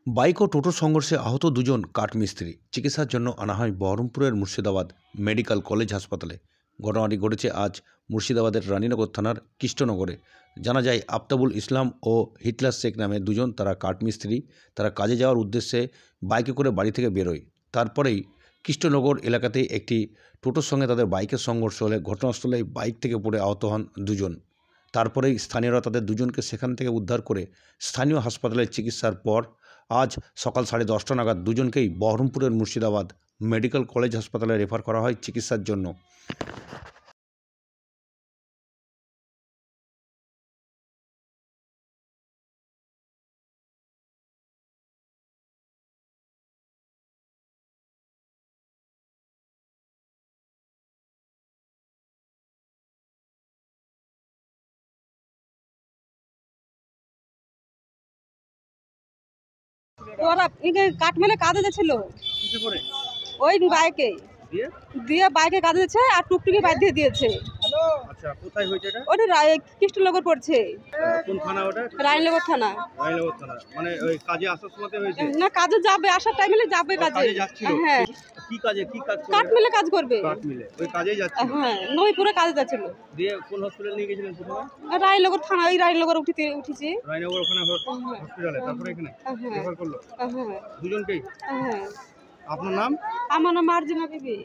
Bike ও টোটোর সংঘর্ষে আহত দুজন কাঠমিস্ত্রি চিকিৎসার জন্য আনা হয় বহরমপুরের মুর্শিদাবাদ মেডিকেল কলেজ হাসপাতালে। ঘটনাটি ঘটেছে আজ মুর্শিদাবাদের রানীনগর থানার কৃষ্ণনগরে। জানা যায় আফতাবুল ইসলাম ও হিটলার শেখ নামে দুজন তারা কাঠমিস্ত্রি। তারা কাজে যাওয়ার উদ্দেশ্যে বাইকে করে বাড়ি থেকে বেরোয়। তারপরেই কৃষ্ণনগর এলাকাতে একটি টোটোর সঙ্গে তাদের বাইকের সংঘর্ষ হলে ঘটনাস্থলে বাইক থেকে পড়ে আহত হন দুজন। তারপরেই স্থানীয়রা তাদের দুজনকে সেখান থেকে উদ্ধার করে স্থানীয় হাসপাতালে চিকিৎসার পর আজ সকাল 10:30 নাগাদ দুজনকেই বহরমপুরের মুর্শিদাবাদ মেডিকেল কলেজ হাসপাতালে রেফার করা হয় চিকিৎসার জন্য। ওরা কাঠ মেলে কাজে যাচ্ছিল ওই বাইকে দিয়ে বাইকে কাজে যাচ্ছে আর টুকটুকি বাইক দিয়ে দিয়েছে। আচ্ছা, কোথায় হয়েছে এটা? ওটা কৃষ্ণনগর পড়ছে। কোন থানা ওটা? রানীনগর থানা। রানীনগর থানা মানে ওই কাজে আসার সময় হয়েছে? না, কাজে যাবে, আসার টাইমে যাবে কাজে। হ্যাঁ, কি কাজে, কি কাজ কাঠ মেলে কাজ করবে। কাঠ মিলে ওই কাজেই যাচ্ছে। হ্যাঁ, নইপুরে কাজে যাচ্ছিল। দিয়ে কোন হসপিটাল নিয়ে গেছিলেন প্রথমে? রানীনগর থানা, ওই রানীনগর উঠেছি। রানীনগর ওখানে হসপিটালে, তারপরে এখানে রেফার করলো হ্যাঁ দুজনকেই। হ্যাঁ। আপনার নাম? আমার নাম মার্জিনা বিবি।